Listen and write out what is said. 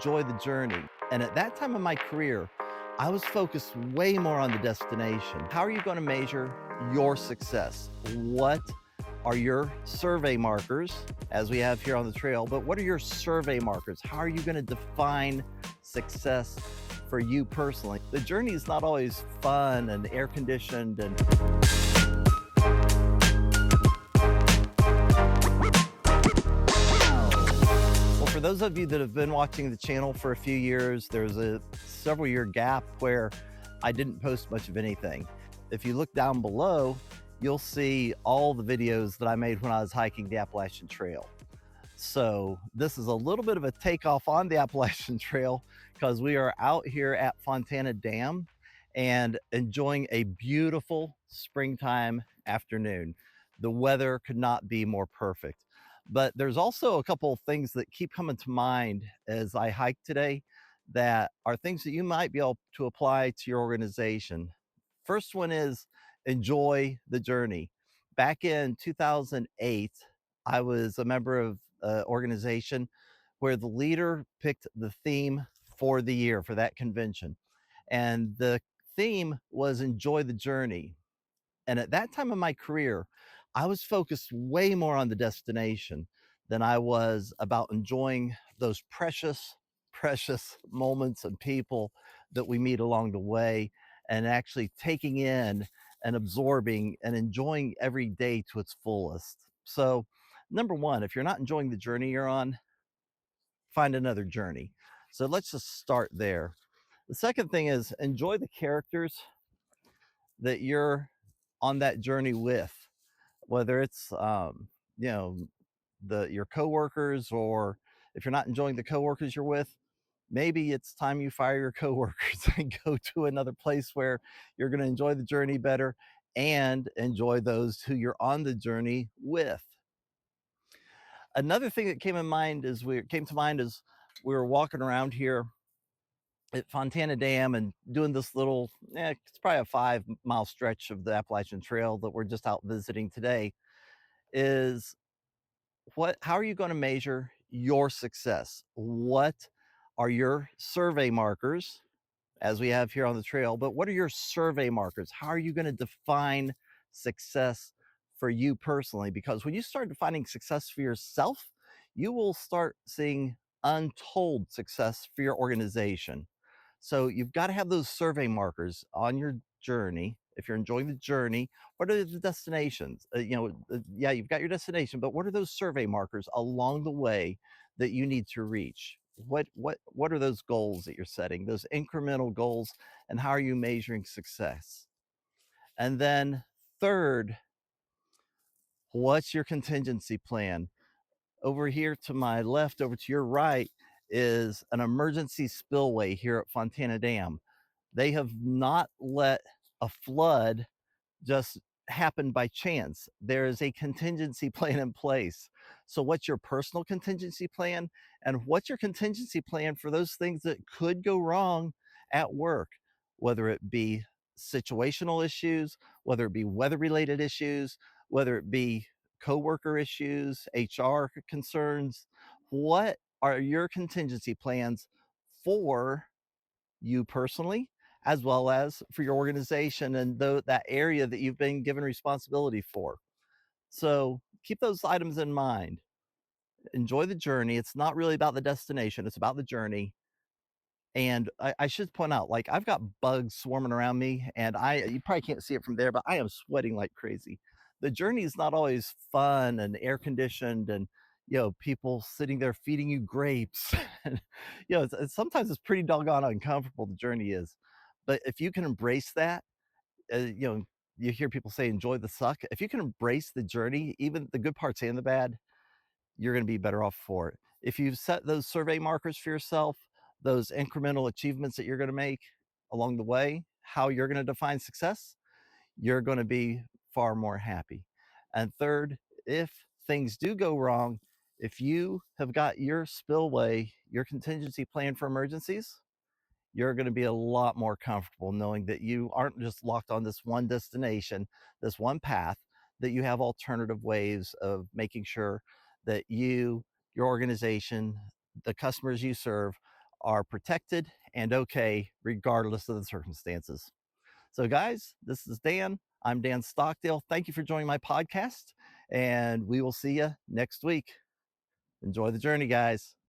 enjoy the journey. And at that time of my career, I was focused way more on the destination. How are you going to measure your success? What are your survey markers, as we have here on the trail? But what are your survey markers? How are you going to define success for you personally? The journey is not always fun and air conditioned and for those of you that have been watching the channel for a few years, there's a several year gap where I didn't post much of anything. If you look down below, you'll see all the videos that I made when I was hiking the Appalachian Trail. So this is a little bit of a takeoff on the Appalachian Trail because we are out here at Fontana Dam and enjoying a beautiful springtime afternoon. The weather could not be more perfect. But there's also a couple of things that keep coming to mind as I hike today that are things that you might be able to apply to your organization. First one is enjoy the journey. Back in 2008, I was a member of an organization where the leader picked the theme for the year for that convention. And the theme was enjoy the journey. And at that time of my career, I was focused way more on the destination than I was about enjoying those precious moments and people that we meet along the way and actually taking in and absorbing and enjoying every day to its fullest. So, number one, if you're not enjoying the journey you're on, find another journey. So, let's just start there. The second thing is enjoy the characters that you're on that journey with, whether it's you know your coworkers, or if you're not enjoying the coworkers you're with, maybe it's time you fire your coworkers and go to another place where you're going to enjoy the journey better and enjoy those who you're on the journey with. Another thing that came to mind is we were walking around here at Fontana Dam and doing this little, it's probably a 5 mile stretch of the Appalachian Trail that we're just out visiting today. Is how are you going to measure your success? What are your survey markers, as we have here on the trail? But what are your survey markers? How are you going to define success for you personally? Because when you start defining success for yourself, you will start seeing untold success for your organization. So you've got to have those survey markers on your journey. If you're enjoying the journey, what are the destinations? Yeah, you've got your destination, but what are those survey markers along the way that you need to reach? What are those goals that you're setting? Those incremental goals, and how are you measuring success? And then third, what's your contingency plan? Over here to my left, over to your right, is an emergency spillway here at Fontana Dam. They have not let a flood just happen by chance. There is a contingency plan in place. So, what's your personal contingency plan? And what's your contingency plan for those things that could go wrong at work, whether it be situational issues, whether it be weather related issues, whether it be coworker issues, HR concerns? What are your contingency plans for you personally, as well as for your organization and that area that you've been given responsibility for? So keep those items in mind. Enjoy the journey. It's not really about the destination, it's about the journey. And I should point out, like, I've got bugs swarming around me, and you probably can't see it from there, but I am sweating like crazy. The journey is not always fun and air conditioned, and people sitting there feeding you grapes. And, sometimes it's pretty doggone uncomfortable. The journey is, but if you can embrace that, you hear people say enjoy the suck. If you can embrace the journey, even the good parts and the bad, you're going to be better off for it. If you set those survey markers for yourself, those incremental achievements that you're going to make along the way, how you're going to define success, you're going to be far more happy. And third, if things do go wrong, if you have got your spillway, your contingency plan for emergencies, you're going to be a lot more comfortable knowing that you aren't just locked on this one destination, this one path, that you have alternative ways of making sure that your organization, the customers you serve are protected and okay regardless of the circumstances. So, guys, this is Dan. I'm Dan Stockdale. Thank you for joining my podcast, and we will see you next week. Enjoy the journey, guys.